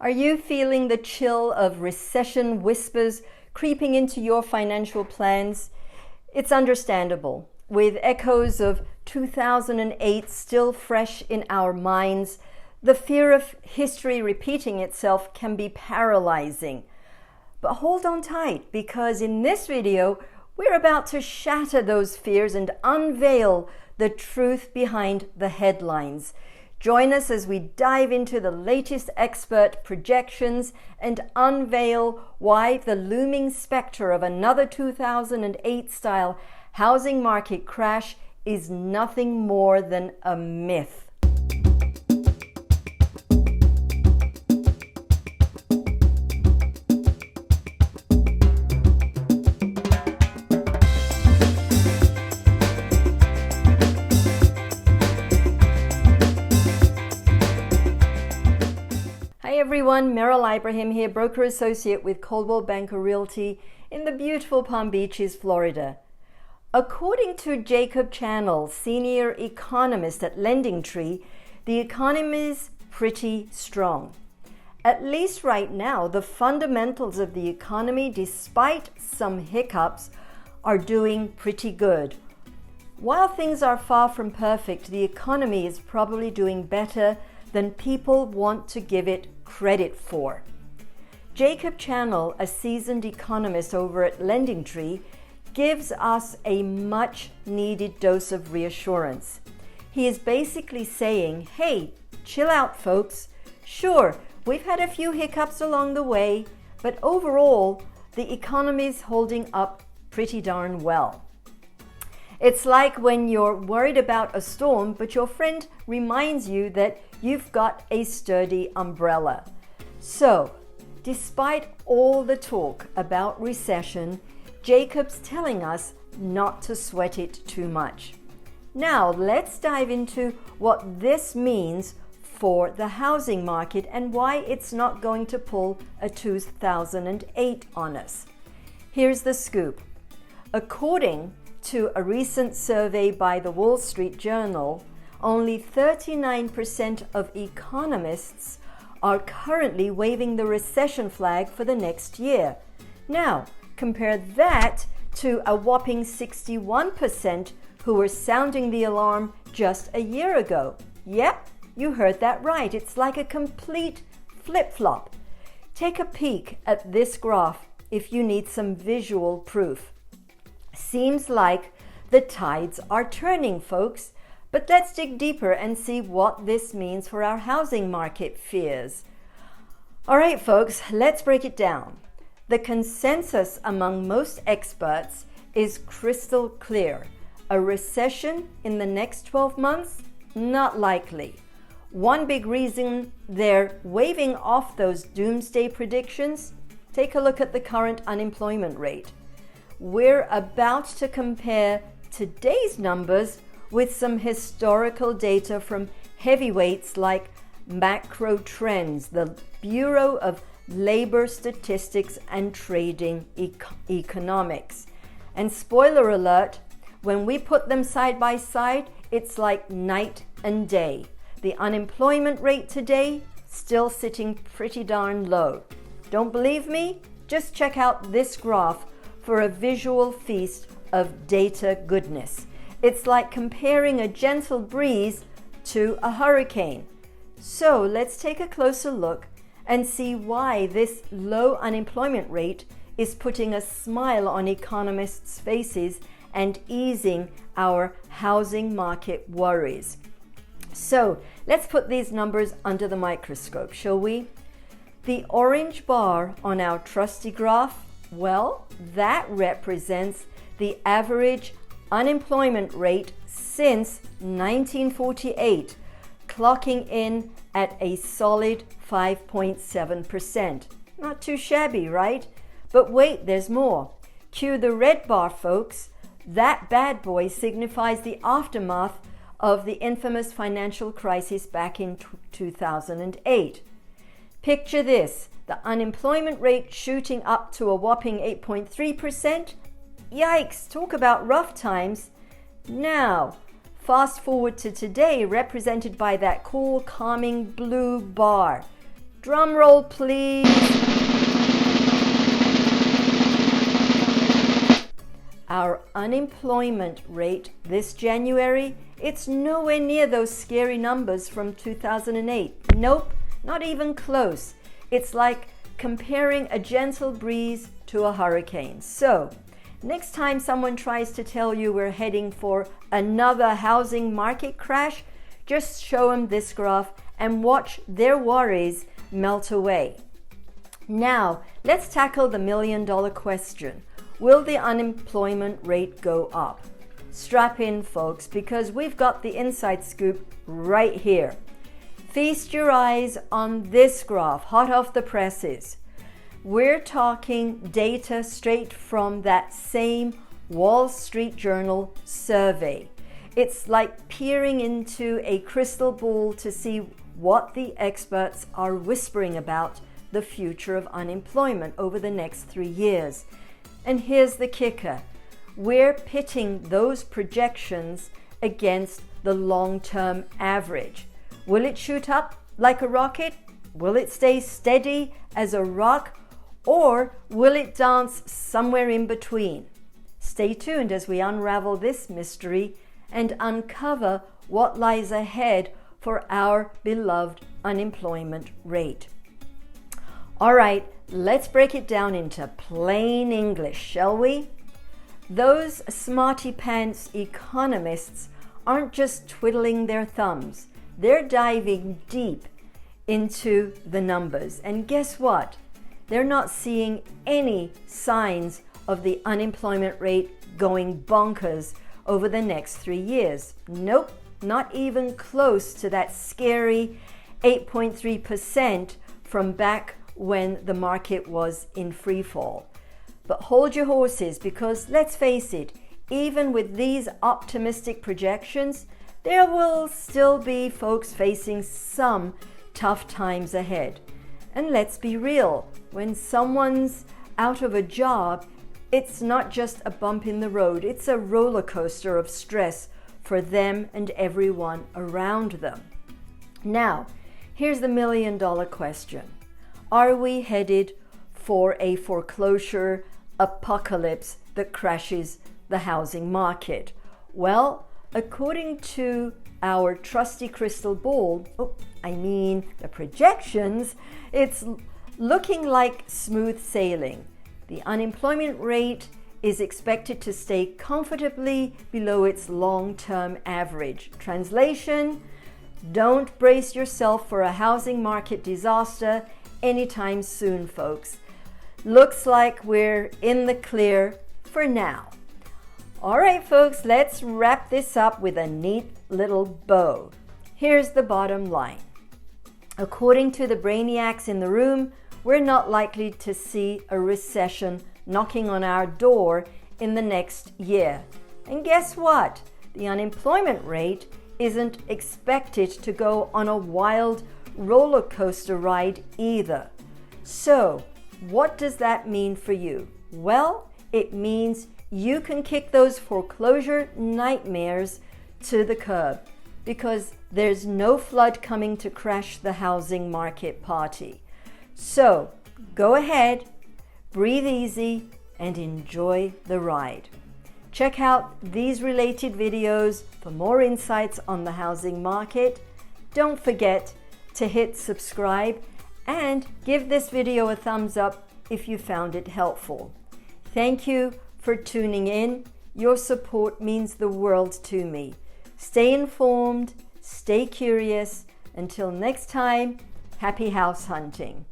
Are you feeling the chill of recession whispers creeping into your financial plans? It's understandable. With echoes of 2008 still fresh in our minds, the fear of history repeating itself can be paralyzing. But hold on tight, because in this video, we're about to shatter those fears and unveil the truth behind the headlines. Join us as we dive into the latest expert projections and unveil why the looming specter of another 2008-style housing market crash is nothing more than a myth. Hi everyone, Meral Ibrahim here, broker associate with Coldwell Banker Realty in the beautiful Palm Beaches, Florida. According to Jacob Channel, senior economist at LendingTree, the economy's pretty strong. At least right now, the fundamentals of the economy, despite some hiccups, are doing pretty good. While things are far from perfect, the economy is probably doing better than people want to give it credit for. Jacob Channel, a seasoned economist over at LendingTree, gives us a much needed dose of reassurance. He is basically saying, hey, chill out folks. Sure, we've had a few hiccups along the way, but overall, the economy's holding up pretty darn well. It's like when you're worried about a storm, but your friend reminds you that you've got a sturdy umbrella. So, despite all the talk about recession, Jacob's telling us not to sweat it too much. Now, let's dive into what this means for the housing market and why it's not going to pull a 2008 on us. Here's the scoop. According to a recent survey by the Wall Street Journal, only 39% of economists are currently waving the recession flag for the next year. Now, compare that to a whopping 61% who were sounding the alarm just a year ago. Yep, you heard that right. It's like a complete flip-flop. Take a peek at this graph if you need some visual proof. Seems like the tides are turning, folks. But let's dig deeper and see what this means for our housing market fears. All right, folks, let's break it down. The consensus among most experts is crystal clear. A recession in the next 12 months? Not likely. One big reason they're waving off those doomsday predictions? Take a look at the current unemployment rate. We're about to compare today's numbers with some historical data from heavyweights like Macro Trends, the Bureau of Labor Statistics and Trading Economics. And spoiler alert, when we put them side by side, it's like night and day. The unemployment rate today still sitting pretty darn low. Don't believe me? Just check out this graph for a visual feast of data goodness. It's like comparing a gentle breeze to a hurricane. So let's take a closer look and see why this low unemployment rate is putting a smile on economists' faces and easing our housing market worries. So let's put these numbers under the microscope, shall we? The orange bar on our trusty graph, well, that represents the average unemployment rate since 1948, clocking in at a solid 5.7%. Not too shabby, right? But wait, there's more. Cue the red bar, folks. That bad boy signifies the aftermath of the infamous financial crisis back in 2008. Picture this, the unemployment rate shooting up to a whopping 8.3%. Yikes, talk about rough times. Now, fast forward to today, represented by that cool, calming blue bar. Drum roll, please. Our unemployment rate this January, it's nowhere near those scary numbers from 2008. Nope, not even close. It's like comparing a gentle breeze to a hurricane. So, next time someone tries to tell you we're heading for another housing market crash, just show them this graph and watch their worries melt away. Now, let's tackle the million-dollar question. Will the unemployment rate go up? Strap in, folks, because we've got the inside scoop right here. Feast your eyes on this graph, hot off the presses. We're talking data straight from that same Wall Street Journal survey. It's like peering into a crystal ball to see what the experts are whispering about the future of unemployment over the next 3 years. And here's the kicker. We're pitting those projections against the long-term average. Will it shoot up like a rocket? Will it stay steady as a rock? Or will it dance somewhere in between? Stay tuned as we unravel this mystery and uncover what lies ahead for our beloved unemployment rate. All right, let's break it down into plain English, shall we? Those smarty pants economists aren't just twiddling their thumbs. They're diving deep into the numbers. And guess what? They're not seeing any signs of the unemployment rate going bonkers over the next 3 years. Nope, not even close to that scary 8.3% from back when the market was in free fall. But hold your horses, because let's face it, even with these optimistic projections, there will still be folks facing some tough times ahead. And let's be real, when someone's out of a job, it's not just a bump in the road, it's a roller coaster of stress for them and everyone around them. Now, here's the million-dollar question. Are we headed for a foreclosure apocalypse that crashes the housing market? Well, according to our trusty crystal ball, the projections, it's looking like smooth sailing. The unemployment rate is expected to stay comfortably below its long-term average. Translation, don't brace yourself for a housing market disaster anytime soon, folks. Looks like we're in the clear for now. All right, folks, let's wrap this up with a neat little bow. Here's the bottom line. According to the brainiacs in the room, we're not likely to see a recession knocking on our door in the next year. And guess what? The unemployment rate isn't expected to go on a wild roller coaster ride either. So, what does that mean for you? Well, it means you can kick those foreclosure nightmares to the curb, because there's no flood coming to crash the housing market party. So, go ahead, breathe easy, and enjoy the ride. Check out these related videos for more insights on the housing market. Don't forget to hit subscribe and give this video a thumbs up if you found it helpful. Thank you for tuning in. Your support means the world to me. Stay informed, stay curious. Until next time, happy house hunting.